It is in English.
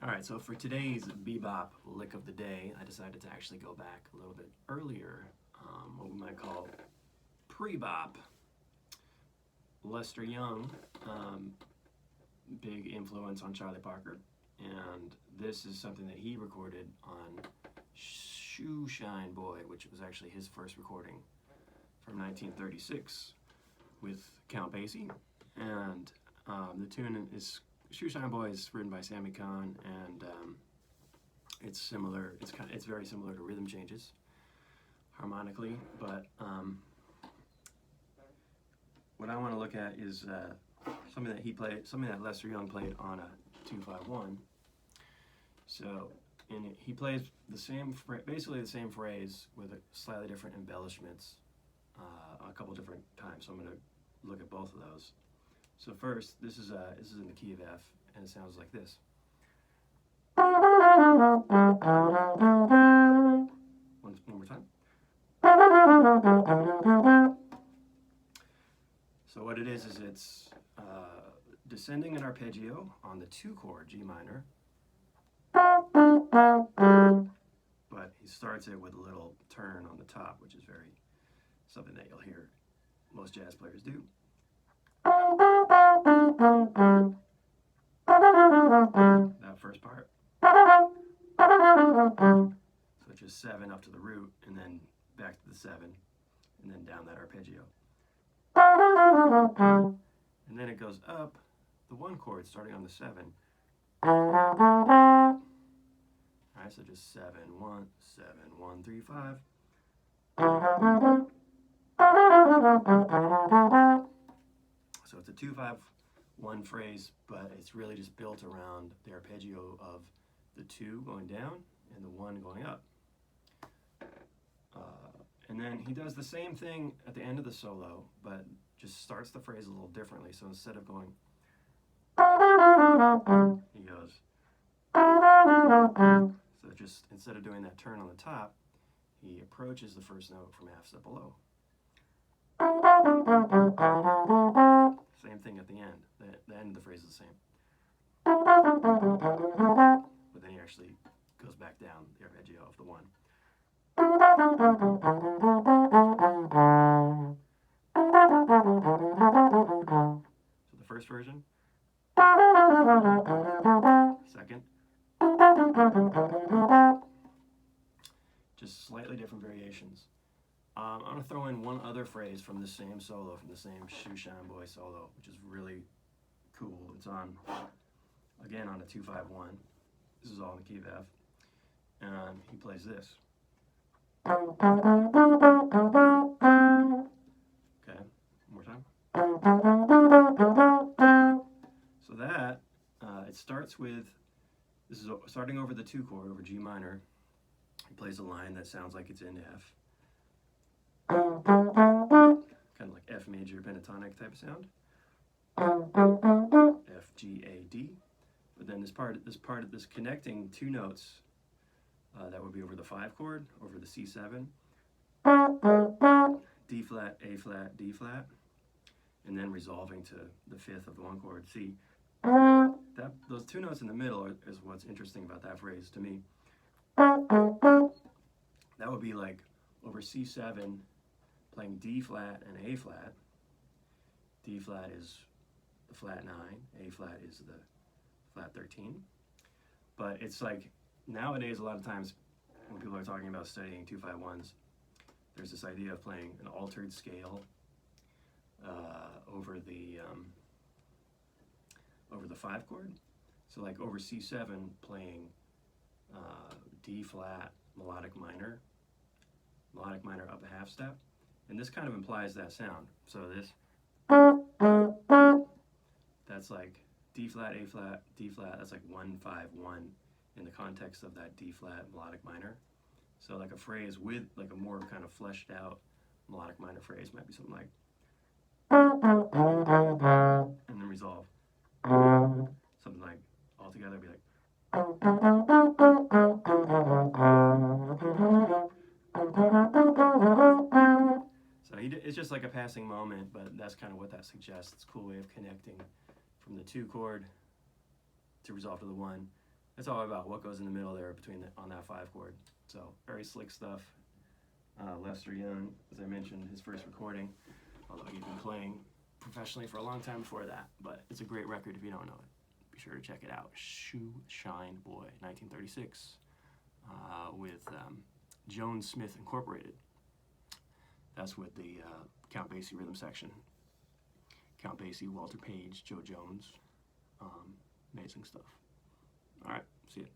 Alright, so for today's bebop lick of the day, I decided to actually go back a little bit earlier, what we might call pre-bop. Lester Young, big influence on Charlie Parker, and this is something that he recorded on Shoe Shine Boy, which was actually his first recording from 1936 with Count Basie, and the tune is Shoe Shine Boy is written by Sammy Kahn, and it's similar. It's very similar to Rhythm Changes harmonically, but what I want to look at is something that he played, something that Lester Young played on a 251. So, he plays the same, basically the same phrase with slightly different embellishments a couple different times. So I'm going to look at both of those. So first, this is in the key of F, and it sounds like this. One more time. So what it is it's descending an arpeggio on the 2 chord G minor, but he starts it with a little turn on the top, which is something that you'll hear most jazz players do. That first part. So it's just 7 up to the root, and then back to the 7, and then down that arpeggio. And then it goes up the 1 chord starting on the 7. Alright, so just 7, 1, 7, 1, 3, 5. So it's a 2-5-1 phrase, but it's really just built around the arpeggio of the 2 going down and the 1 going up. And then he does the same thing at the end of the solo, but just starts the phrase a little differently. So instead of going, he goes. So just instead of doing that turn on the top, he approaches the first note from half step below. Same thing at the end. The end of the phrase is the same. But then he actually goes back down the arpeggio of the 1. So the first version. Second. Just slightly different variations. I'm going to throw in one other phrase from the same solo, from the same Shoe Shine Boy solo, which is really cool. It's again on a 2-5-1. This is all in the key of F. And he plays this. Okay, one more time. So that, it starts with, this is starting over the 2 chord, over G minor. He plays a line that sounds like it's in F. Kind of like F major pentatonic type of sound. F, G, A, D. But then this connecting 2 notes, that would be over the 5 chord, over the C7, D flat, A flat, D flat, and then resolving to the 5th of the 1 chord, C. Those 2 notes in the middle is what's interesting about that phrase to me. That would be like over C7, playing D flat and A flat. D flat is the flat 9, A flat is the flat 13. But it's like, nowadays a lot of times when people are talking about studying 2-5-1s, there's this idea of playing an altered scale over the 5 chord. So like over C7, playing D flat melodic minor up a half step, and this kind of implies that sound. So this, that's like D flat, A flat, D flat. That's like 1-5-1 in the context of that D flat melodic minor. So like a phrase with like a more kind of fleshed out melodic minor phrase might be something like, and then resolve. Something like all together be like. So it's just like a passing moment, but that's kind of what that suggests. It's a cool way of connecting from the 2 chord to resolve to the 1, It's all about what goes in the middle there between on that 5 chord. So very slick stuff. Lester Young, as I mentioned, his first recording, although he'd been playing professionally for a long time before that, but it's a great record if you don't know it. Be sure to check it out. Shoe Shine Boy, 1936, with Jones Smith Incorporated. That's with the Count Basie rhythm section. Count Basie, Walter Page, Joe Jones. Amazing stuff. All right, see ya.